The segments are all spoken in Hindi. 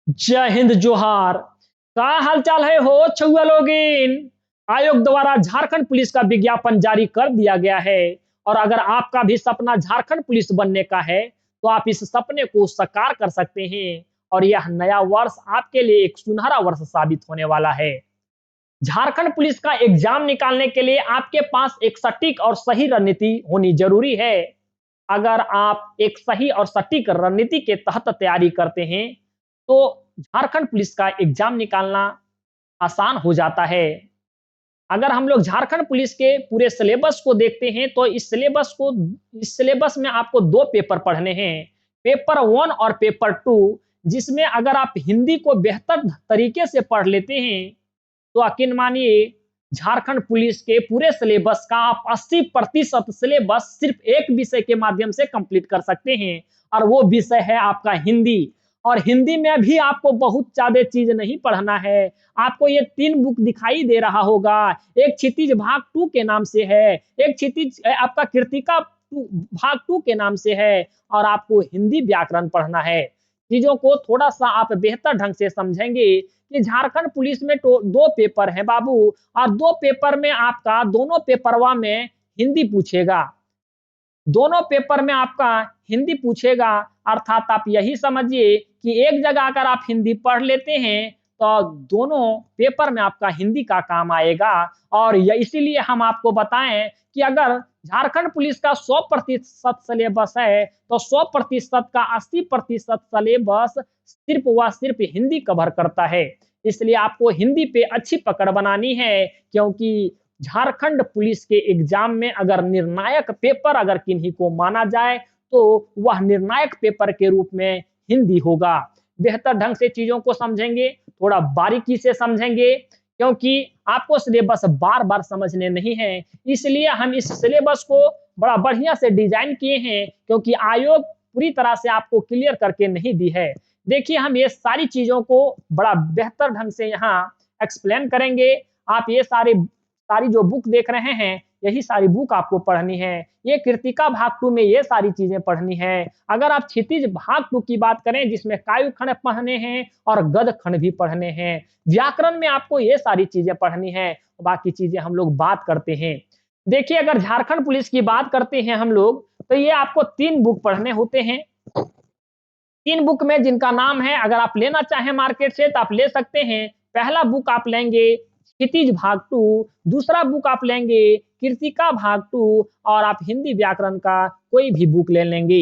जय हिंद जोहार। का हालचाल है हो छुआ लोगिन। आयोग द्वारा झारखंड पुलिस का विज्ञापन जारी कर दिया गया है और अगर आपका भी सपना झारखंड पुलिस बनने का है तो आप इस सपने को साकार कर सकते हैं और यह नया वर्ष आपके लिए एक सुनहरा वर्ष साबित होने वाला है। झारखंड पुलिस का एग्जाम निकालने के लिए आपके पास एक सटीक और सही रणनीति होनी जरूरी है। अगर आप एक सही और सटीक रणनीति के तहत तैयारी करते हैं तो झारखंड पुलिस का एग्जाम निकालना आसान हो जाता है। अगर हम लोग झारखंड पुलिस के पूरे सिलेबस को देखते हैं तो इस सिलेबस में आपको दो पेपर पढ़ने हैं, पेपर वन और पेपर टू। जिसमें अगर आप हिंदी को बेहतर तरीके से पढ़ लेते हैं तो यकीन मानिए झारखंड पुलिस के पूरे सिलेबस का आप 80% सिलेबस सिर्फ एक विषय के माध्यम से कंप्लीट कर सकते हैं और वो विषय है आपका हिंदी। और हिंदी में भी आपको बहुत ज्यादा चीज नहीं पढ़ना है। आपको ये 3 बुक दिखाई दे रहा होगा। एक क्षितिज भाग 2 के नाम से है, एक क्षितिज आपका कृतिका भाग 2 के नाम से है और आपको हिंदी व्याकरण पढ़ना है। चीजों को थोड़ा सा आप बेहतर ढंग से समझेंगे कि झारखंड पुलिस में तो 2 पेपर हैं बाबू और 2 पेपर में आपका दोनों पेपरवा में हिंदी पूछेगा। दोनों पेपर में आपका हिंदी पूछेगा अर्थात आप यही समझिए कि एक जगह अगर आप हिंदी पढ़ लेते हैं तो दोनों पेपर में आपका हिंदी का काम आएगा। और इसीलिए हम आपको बताएं कि अगर झारखंड पुलिस का 100% सिलेबस है तो 100% का 80% सिलेबस सिर्फ व सिर्फ हिंदी कवर करता है। इसलिए आपको हिंदी पे अच्छी पकड़ बनानी है क्योंकि झारखंड पुलिस के एग्जाम में अगर निर्णायक पेपर अगर किन्हीं को माना जाए तो वह निर्णायक पेपर के रूप में हिंदी होगा। बेहतर ढंग से चीजों को समझेंगे, थोड़ा बारीकी से समझेंगे क्योंकि आपको सिलेबस बार बार समझने नहीं है। इसलिए हम इस सिलेबस को बड़ा बढ़िया से डिजाइन किए हैं क्योंकि आयोग पूरी तरह से आपको क्लियर करके नहीं दी है। देखिए हम ये सारी चीजों को बड़ा बेहतर ढंग से यहाँ एक्सप्लेन करेंगे। आप ये सारी जो बुक देख रहे हैं यही सारी बुक आपको पढ़नी है। ये कृतिका भाग 2 में ये सारी चीजें पढ़नी है। अगर आप क्षितिज भाग 2 की बात करें जिसमें काव्य खंड पढ़ने हैं और गद्य खंड भी पढ़ने हैं। व्याकरण में आपको ये सारी चीजें पढ़नी है, बाकी चीजें हम लोग बात करते हैं। देखिए अगर झारखंड पुलिस की बात करते हैं हम लोग तो ये आपको 3 बुक पढ़ने होते हैं। 3 बुक में जिनका नाम है अगर आप लेना चाहें मार्केट से तो आप ले सकते हैं। पहला बुक आप लेंगे क्षितिज भाग 2, दूसरा बुक आप लेंगे कृतिका भाग 2 और आप हिंदी व्याकरण का कोई भी बुक ले लेंगे।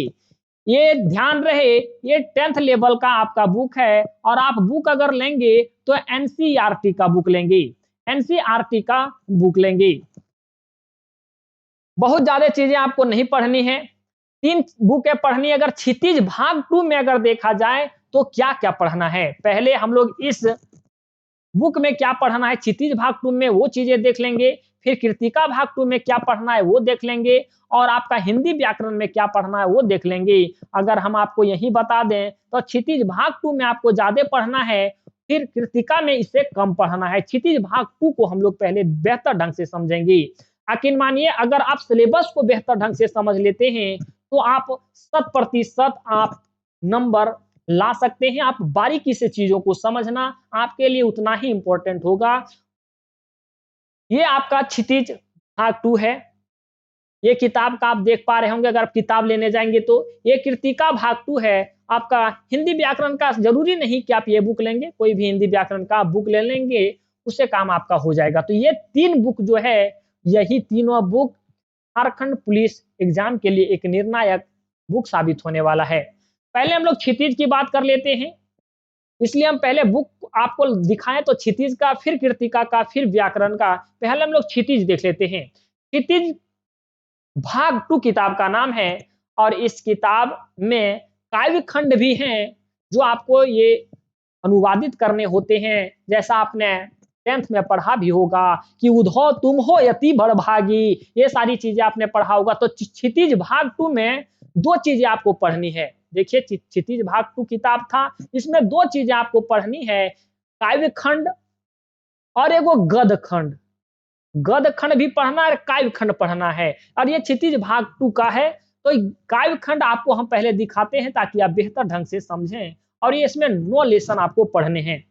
ये ध्यान रहे ये 10th लेवल का आपका बुक है और आप बुक अगर लेंगे तो एनसीईआरटी का बुक लेंगे, एनसीईआरटी का बुक लेंगे। बहुत ज्यादा चीजें आपको नहीं पढ़नी है। 3 बुकें पढ़नी। अगर क्षितिज भाग 2 में अगर देखा जाए तो क्या क्या पढ़ना है, पहले हम लोग इस बुक में क्या पढ़ना है क्षितिज भाग 2 में वो चीजें देख लेंगे, फिर कृतिका भाग 2 में क्या पढ़ना है वो देख लेंगे और आपका हिंदी व्याकरण में क्या पढ़ना है वो देख लेंगे। अगर हम आपको यही बता दें तो क्षितिज भाग 2 में आपको ज्यादा पढ़ना है, फिर कृतिका में इससे कम पढ़ना है। क्षितिज भाग 2 को हम लोग पहले बेहतर ढंग से समझेंगे। यकीन मानिए अगर आप सिलेबस को बेहतर ढंग से समझ लेते हैं तो आप 100% आप नंबर ला सकते हैं। आप बारीकी से चीजों को समझना आपके लिए उतना ही इंपॉर्टेंट होगा। ये आपका क्षितिज भाग 2 है। ये किताब का आप देख पा रहे होंगे अगर आप किताब लेने जाएंगे तो। ये कृतिका भाग 2 है। आपका हिंदी व्याकरण का जरूरी नहीं कि आप ये बुक लेंगे, कोई भी हिंदी व्याकरण का आप बुक ले लेंगे उससे काम आपका हो जाएगा। तो ये 3 बुक जो है यही तीनों बुक झारखंड पुलिस एग्जाम के लिए एक निर्णायक बुक साबित होने वाला है। पहले हम लोग क्षितिज की बात कर लेते हैं। इसलिए हम पहले बुक आपको दिखाएं तो क्षितिज का, फिर कृतिका का, फिर व्याकरण का। पहले हम लोग क्षितिज देख लेते हैं। क्षितिज भाग 2 किताब का नाम है और इस किताब में काव्य खंड भी हैं जो आपको ये अनुवादित करने होते हैं। जैसा आपने 10th में पढ़ा भी होगा कि उधो तुम हो यति बड़भागी, ये सारी चीजें आपने पढ़ा होगा। तो क्षितिज भाग 2 में 2 चीजें आपको पढ़नी है। देखिए क्षितिज भाग 2 किताब था, इसमें 2 चीजें आपको पढ़नी है, काव्य खंड और एगो गद्य खंड। गद्य खंड भी पढ़ना है, काव्य खंड पढ़ना है। और ये क्षितिज भाग 2 का है तो काव्य खंड आपको हम पहले दिखाते हैं ताकि आप बेहतर ढंग से समझें और ये इसमें 9 लेसन आपको पढ़ने हैं।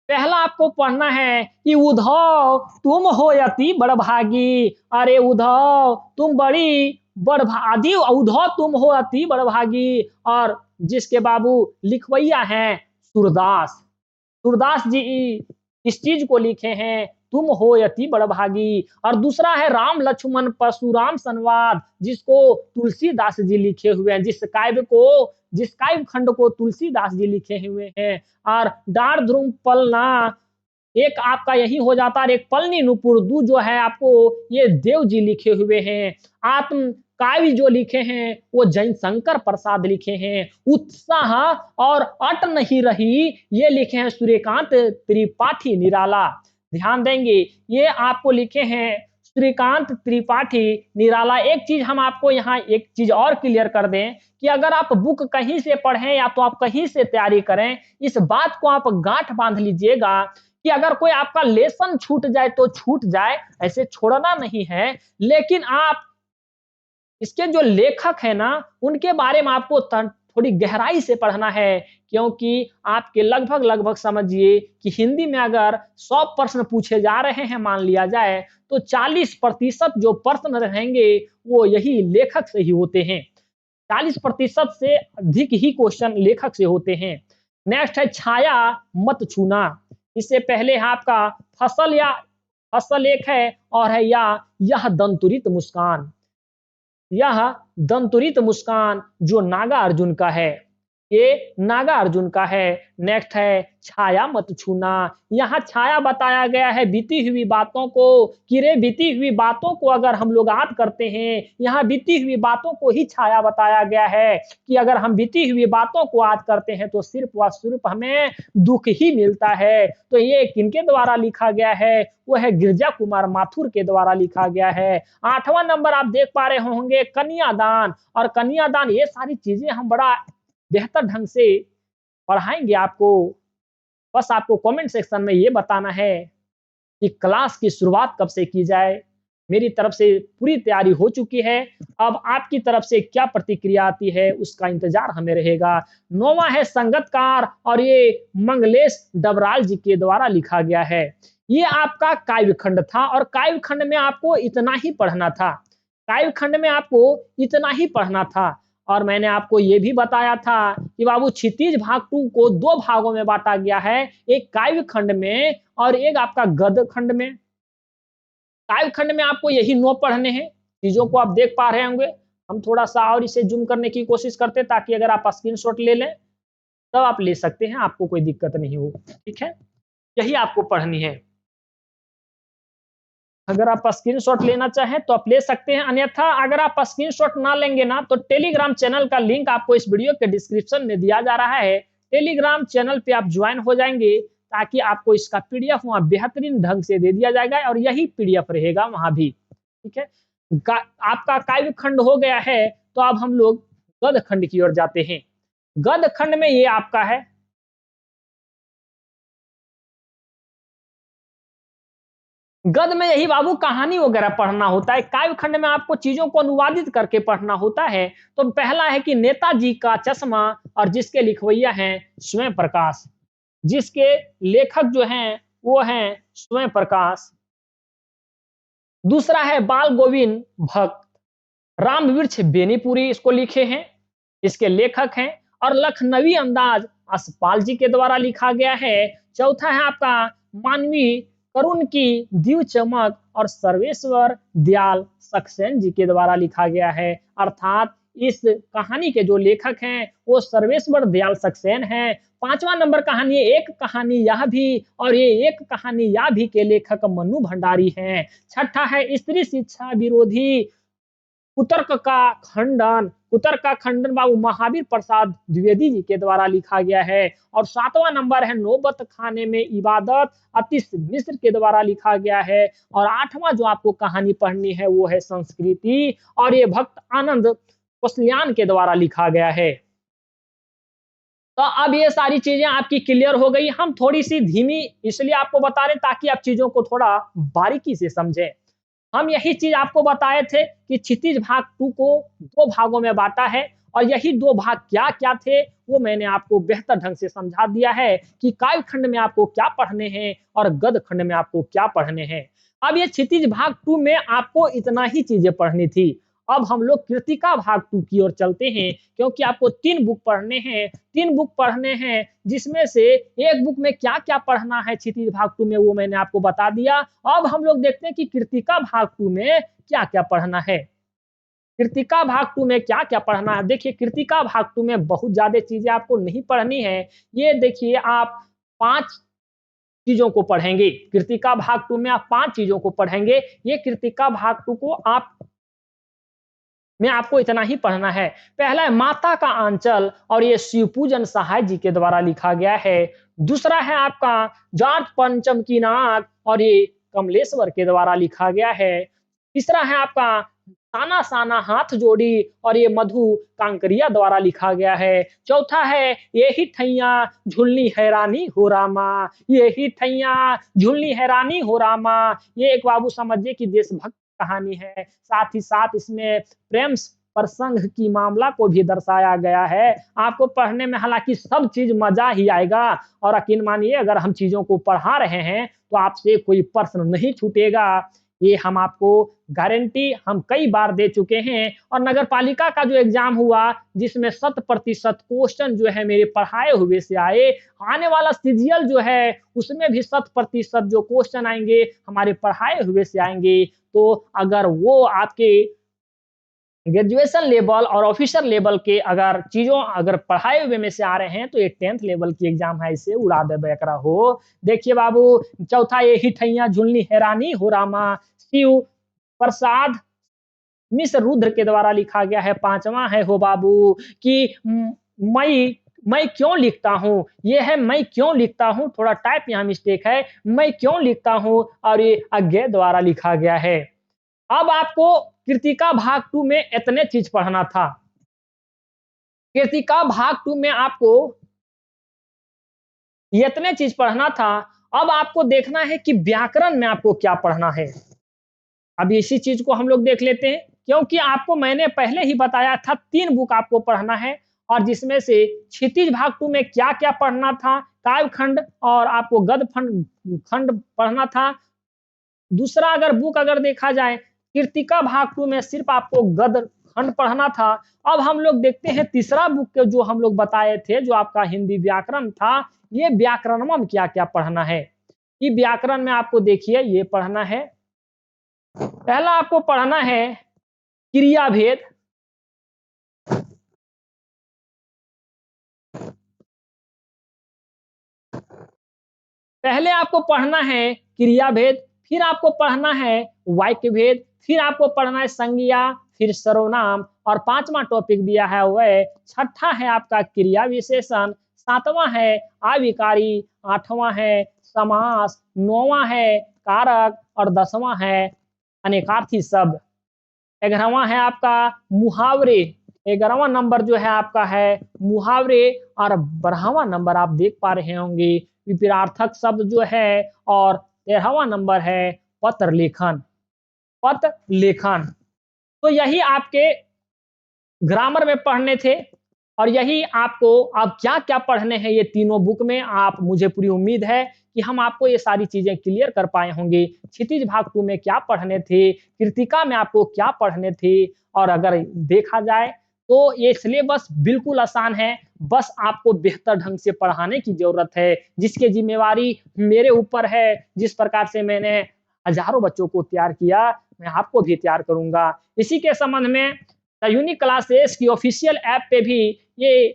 पहला आपको पढ़ना है कि उद्धव तुम हो अति बड़भागी, अरे उद्धव तुम बड़ी बड़भागी, उद्धव तुम हो अति बड़भागी। और जिसके बाबू लिखवैया हैं सूरदास, सूरदास जी इस चीज को लिखे हैं, तुम हो अति बड़भागी। और दूसरा है राम लक्ष्मण परशुराम संवाद, जिसको तुलसीदास जी लिखे हुए हैं, जिस काव्य खंड को तुलसीदास जी लिखे हुए हैं। और डार ध्रुव पलना, एक आपका यही हो जाता है। एक पलनी नुपुर दू जो है आपको ये देव जी लिखे हुए हैं। आत्म काव्य जो लिखे हैं वो जैन शंकर प्रसाद लिखे हैं। उत्साह और अट नहीं रही ये लिखे हैं सूर्यकांत त्रिपाठी निराला। ध्यान देंगे ये आपको लिखे हैं श्रीकांत त्रिपाठी निराला। एक चीज हम आपको यहाँ एक चीज और क्लियर कर दें कि अगर आप बुक कहीं से पढ़ें या तो आप कहीं से तैयारी करें, इस बात को आप गांठ बांध लीजिएगा कि अगर कोई आपका लेसन छूट जाए तो छूट जाए, ऐसे छोड़ना नहीं है। लेकिन आप इसके जो लेखक है ना उनके बारे में आपको थोड़ी गहराई से पढ़ना है, क्योंकि आपके लगभग समझिए कि हिंदी में अगर 100 प्रश्न पूछे जा रहे हैं मान लिया जाए, तो 40% जो प्रश्न रहेंगे वो यही लेखक से ही होते हैं। 40% से अधिक ही क्वेश्चन लेखक से होते हैं। नेक्स्ट है छाया मत छूना। इससे पहले है आपका फसल एक है और है यह दंतुरित मुस्कान। यह दंतुरित मुस्कान जो नागा अर्जुन का है, ये नागा अर्जुन का है। नेक्स्ट है छाया मत छूना। यहाँ छाया बताया गया है बीती हुई बातों को, कि रे बीती हुई बातों को अगर हम लोग याद करते हैं, यहाँ बीती हुई बातों को ही छाया बताया गया है कि अगर हम बीती हुई बातों को याद करते हैं तो सिर्फ व सिर्फ हमें दुख ही मिलता है। तो ये किनके द्वारा लिखा गया है, वो है गिरजा कुमार माथुर के द्वारा लिखा गया है। 8वां नंबर आप देख पा रहे होंगे कन्यादान। और कन्यादान ये सारी चीजें हम बड़ा बेहतर ढंग से पढ़ाएंगे आपको। बस आपको कमेंट सेक्शन में ये बताना है कि क्लास की शुरुआत कब से की जाए। मेरी तरफ से पूरी तैयारी हो चुकी है, अब आपकी तरफ से क्या प्रतिक्रिया आती है उसका इंतजार हमें रहेगा। 9वां है संगतकार और ये मंगलेश डबराल जी के द्वारा लिखा गया है। ये आपका काव्य खंड था और काव्य खंड में आपको इतना ही पढ़ना था। काव्य खंड में आपको इतना ही पढ़ना था। और मैंने आपको ये भी बताया था कि बाबू क्षितिज भाग 2 को 2 भागों में बांटा गया है, एक काव्य खंड में और एक आपका गद्य खंड में। काव्य खंड में आपको यही 9 पढ़ने हैं। चीजों को आप देख पा रहे होंगे। हम थोड़ा सा और इसे जूम करने की कोशिश करते हैं ताकि अगर आप स्क्रीनशॉट ले लें तब आप ले सकते हैं, आपको कोई दिक्कत नहीं हो। ठीक है, यही आपको पढ़नी है। अगर आप स्क्रीनशॉट लेना चाहें तो आप ले सकते हैं, अन्यथा अगर आप स्क्रीनशॉट ना लेंगे ना तो टेलीग्राम चैनल का लिंक आपको इस वीडियो के डिस्क्रिप्शन में दिया जा रहा है। टेलीग्राम चैनल पे आप ज्वाइन हो जाएंगे ताकि आपको इसका पीडीएफ वहां बेहतरीन ढंग से दे दिया जाएगा और यही पीडीएफ रहेगा वहां भी। ठीक है, आपका काव्य खंड हो गया है तो अब हम लोग गद्य खंड की ओर जाते हैं। गद्य खंड में ये आपका है गद्य में यही बाबू कहानी वगैरह पढ़ना होता है। काव्य खंड में आपको चीजों को अनुवादित करके पढ़ना होता है। तो पहला है कि नेताजी का चश्मा और जिसके लिखवैया हैं स्वयं प्रकाश, जिसके लेखक जो हैं वो हैं स्वयं प्रकाश। दूसरा है बाल गोविंद भक्त, राम वृक्ष बेनीपुरी इसको लिखे हैं, इसके लेखक हैं। और लखनवी अंदाज असपाल जी के द्वारा लिखा गया है। चौथा है आपका मानवी करुण की दीव चमक और सर्वेश्वर दयाल सक्सेन जी के द्वारा लिखा गया है। अर्थात इस कहानी के जो लेखक हैं वो सर्वेश्वर दयाल सक्सेन हैं। 5वां नंबर कहानी एक कहानी यह भी और ये एक कहानी यह भी के लेखक मन्नू भंडारी हैं। छठा है स्त्री शिक्षा विरोधी कुतर्क का खंडन बाबू महावीर प्रसाद द्विवेदी जी के द्वारा लिखा गया है। और 7वां नंबर है नौबत खाने में इबादत अतीश मिश्र के द्वारा लिखा गया है। और 8वां जो आपको कहानी पढ़नी है वो है संस्कृति और ये भक्त आनंद कोसलियान के द्वारा लिखा गया है। तो अब ये सारी चीजें आपकी क्लियर हो गई। हम थोड़ी सी धीमी इसलिए आपको बता रहे ताकि आप चीजों को थोड़ा बारीकी से समझें। हम यही चीज आपको बताए थे कि क्षितिज भाग 2 को 2 भागों में बांटा है और यही दो भाग क्या-क्या थे, वो मैंने आपको बेहतर ढंग से समझा दिया है कि काव्य में आपको क्या पढ़ने हैं और गद्य खंड में आपको क्या पढ़ने हैं। अब ये क्षितिज भाग 2 में आपको इतना ही चीज़ें पढ़नी थी। अब हम लोग कृतिका भाग 2 की ओर चलते हैं, क्योंकि आपको 3 बुक पढ़ने हैं, 3 बुक पढ़ने हैं, जिसमें से एक बुक में क्या-क्या पढ़ना है क्षितिज भाग 2 में वो मैंने आपको बता दिया। अब हम लोग देखते हैं कि कृतिका भाग 2 में क्या-क्या पढ़ना है। कृतिका भाग 2 में क्या-क्या पढ़ना है? देखिए कृतिका भाग 2 में बहुत ज़्यादा चीज़ें आपको नहीं पढ़नी है। ये देखिए आप 5 चीज़ों को पढ़ेंगे। कृतिका भाग 2 में आप 5 चीज़ों को पढ़ेंगे। ये कृतिका भाग 2 को आप में आपको इतना ही पढ़ना है। पहला है माता का आंचल और ये शिवपूजन सहाय जी के द्वारा लिखा गया है। दूसरा है आपका जाट पंचम की नाक और ये कमलेश्वर के द्वारा लिखा गया है। तीसरा है आपका साना साना हाथ जोड़ी और ये मधु कांकरिया द्वारा लिखा गया है। चौथा है यही ठैया झुलनी हैरानी हो रामा, यही ठैया झुलनी हैरानी हो रामा। ये एक बाबू समझिए कि देशभक्त कहानी है। साथ ही साथ इसमें प्रेम प्रसंग की मामला को भी दर्शाया गया है। आपको पढ़ने में हालाँकि सब चीज़ मज़ा ही आएगा और यकीन मानिए अगर हम चीज़ों को पढ़ा रहे हैं, तो आपसे कोई प्रश्न नहीं छूटेगा। ये हम आपको गारंटी हम कई बार दे चुके हैं और नगर पालिका का जो एग्ज़ाम हुआ, जिसमें 100% क्वेश्चन जो है मेरे पढ़ाए हुए से आए, आने वाला सीजीएल जो है, उसमें भी 100% जो क्वेश्चन आएँगे, हमारे पढ़ाए हुए से आएँगे। तो अगर वो आपके ग्रेजुएशन लेवल और ऑफिसर लेवल के अगर चीज़ों अगर पढ़ाए हुए में से आ रहे हैं, तो ये 10th लेवल की एग्ज़ाम है, इसे उड़ा दे बेकरा हो। देखिए बाबू, चौथा ये हिठैया झुलनी हैरानी हो रामा, शिव प्रसाद मिश्र रुद्र के द्वारा लिखा गया है। 5वां है हो बाबू कि मैं क्यों लिखता हूँ? ये है मैं क्यों लिखता हूँ, थोड़ा टाइप यहाँ मिस्टेक है। मैं क्यों लिखता हूँ और ये अज्ञे द्वारा लिखा गया है। अब आपको कृतिका भाग 2 में इतने चीज़ पढ़ना था। कृतिका भाग 2 में आपको इतने चीज़ पढ़ना था। अब आपको देखना है कि व्याकरण में आपको क्या पढ़ना है। अब इसी चीज़ को हम लोग देख लेते हैं, क्योंकि आपको मैंने पहले ही बताया था 3 बुक आपको पढ़ना है और जिसमें से क्षितिज भाग 2 में क्या-क्या पढ़ना था, काव्य खंड और आपको गद्य खंड खंड पढ़ना था। दूसरा अगर बुक अगर देखा जाए, कृतिका भाग 2 में सिर्फ़ आपको गद्य खंड पढ़ना था। अब हम लोग देखते हैं तीसरा बुक के जो हम लोग बताए थे, जो आपका हिंदी व्याकरण था, ये व्याकरणों में क्या-क्या पढ़ना है। ये व्याकरण में आपको देखिए ये पढ़ना है। पहला आपको पढ़ना है क्रिया भेद। पहले आपको पढ़ना है क्रिया भेद, फिर आपको पढ़ना है वाक्य भेद, फिर आपको पढ़ना है संज्ञा, फिर सर्वनाम और 5वां टॉपिक दिया है वह, छठा है आपका क्रिया विशेषण, 7वां है अविकारी, 8वां है समास, 9वां है कारक और 10वां है अनेकार्थी शब्द। 11वां है आपका मुहावरे। 11वां नंबर जो है आपका है मुहावरे और 12वां नंबर आप देख पा रहे होंगे विपरार्थक शब्द जो है और 13वां नंबर है पत्र लेखन। पत्र लेखन। तो यही आपके ग्रामर में पढ़ने थे और यही आपको अब क्या-क्या पढ़ने हैं ये तीनों बुक में आप मुझे पूरी उम्मीद है कि हम आपको ये सारी चीज़ें क्लियर कर पाए होंगे। क्षितिज भाग 2 में क्या पढ़ने थे, कृतिका में आपको क्या पढ़ने थे और अगर देखा जाए तो ये सिलेबस बिल्कुल आसान है, बस आपको बेहतर ढंग से पढ़ाने की ज़रूरत है, जिसकी ज़िम्मेवारी मेरे ऊपर है। जिस प्रकार से मैंने हज़ारों बच्चों को तैयार किया, मैं आपको भी तैयार करूँगा। इसी के संबंध में द यूनिक क्लासेस की ऑफिशियल ऐप पे भी ये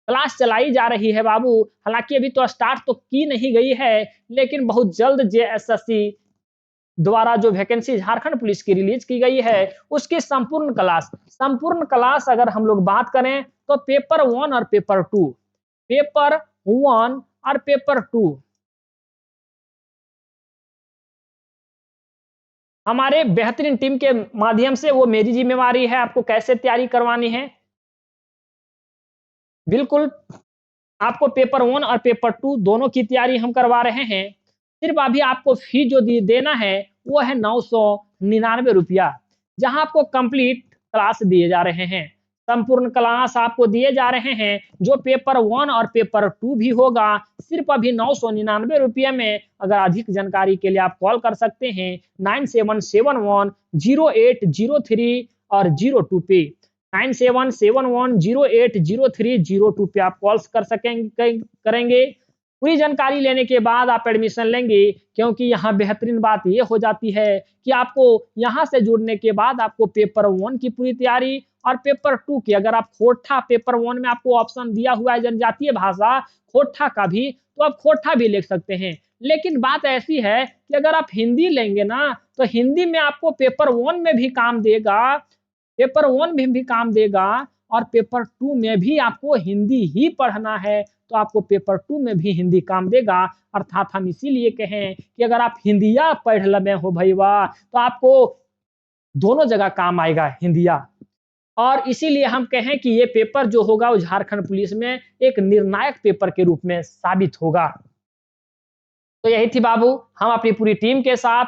क्लास चलाई जा रही है बाबू। हालाँकि अभी तो स्टार्ट तो की नहीं गई है, लेकिन बहुत जल्द जेएसएससी द्वारा जो वैकेंसी झारखंड पुलिस की रिलीज़ की गई है, उसकी संपूर्ण क्लास अगर हम लोग बात करें, तो पेपर 1 और पेपर 1 और पेपर 2 हमारे बेहतरीन टीम के माध्यम से वो मेरी ज़िम्मेवारी है आपको कैसे तैयारी करवानी है। बिल्कुल, आपको पेपर 1 और पेपर 2 दोनों की तैयारी हम करवा रहे हैं। सिर्फ़ अभी आपको फ़ी जो देना है, वो है ₹999 जहाँ आपको कंप्लीट क्लास दिए जा रहे हैं। संपूर्ण क्लास आपको दिए जा रहे हैं, जो पेपर 1 और पेपर 2 भी होगा, सिर्फ अभी 999 रुपये में। अगर अधिक जानकारी के लिए आप कॉल कर सकते हैं 9771 0803 और 02 पे। 9771 0803 02 पे आप कॉल्स कर सकेंगे करेंगे। पूरी जानकारी लेने के बाद आप एडमिशन लेंगे, क्योंकि यहाँ बेहतरीन बात ये हो जाती है कि आपको यहाँ से जुड़ने के बाद आपको पेपर 1 की पूरी तैयारी और पेपर 2 की, अगर आप खोटा पेपर 1 में आपको ऑप्शन दिया हुआ है जनजातीय भाषा खोटा का भी, तो आप खोटा भी लिख सकते हैं। लेकिन बात ऐसी है कि अगर आप हिंदी लेंगे ना, तो हिंदी में आपको पेपर 1 में भी काम देगा, पेपर 1 में भी काम देगा और पेपर 2 में भी आपको हिंदी ही पढ़ना है, तो आपको पेपर 2 में भी हिंदी काम देगा। अर्थात हम इसीलिए कहें कि अगर आप हिंदिया पढ़ लबे हो भईवा, तो आपको दोनों जगह काम आएगा हिंदिया। और इसीलिए हम कहें कि ये पेपर जो होगा वो झारखंड पुलिस में एक निर्णायक पेपर के रूप में साबित होगा। तो यही थी बाबू, हम अपनी पूरी टीम के साथ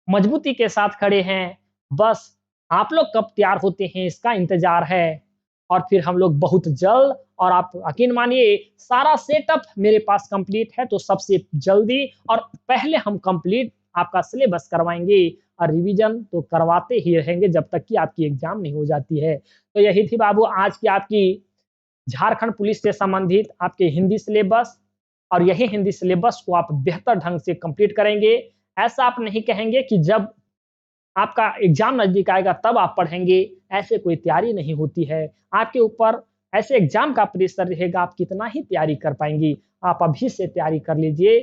मजबूती के साथ खड़े हैं। बस आप लोग कब तैयार होते हैं इसका इंतजार है। और फिर हम लोग बहुत जल्द, और आप यकीन मानिए सारा सेटअप मेरे पास कंप्लीट है, तो सबसे जल्दी और पहले हम कंप्लीट आपका सिलेबस करवाएँगे और रिवीजन तो करवाते ही रहेंगे जब तक कि आपकी एग्ज़ाम नहीं हो जाती है। तो यही थी बाबू आज की आपकी झारखंड पुलिस से संबंधित आपके हिंदी सिलेबस, और यही हिंदी सिलेबस को आप बेहतर ढंग से कंप्लीट करेंगे। ऐसा आप नहीं कहेंगे कि जब आपका एग्ज़ाम नज़दीक आएगा तब आप पढ़ेंगे, ऐसे कोई तैयारी नहीं होती है। आपके ऊपर ऐसे एग्ज़ाम का प्रेशर रहेगा, आप कितना ही तैयारी कर पाएँगी। आप अभी से तैयारी कर लीजिए,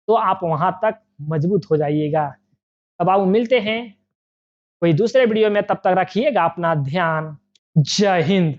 तो आप वहाँ तक मजबूत हो जाइएगा। अब आप मिलते हैं कोई दूसरे वीडियो में, तब तक रखिएगा अपना ध्यान। जय हिंद।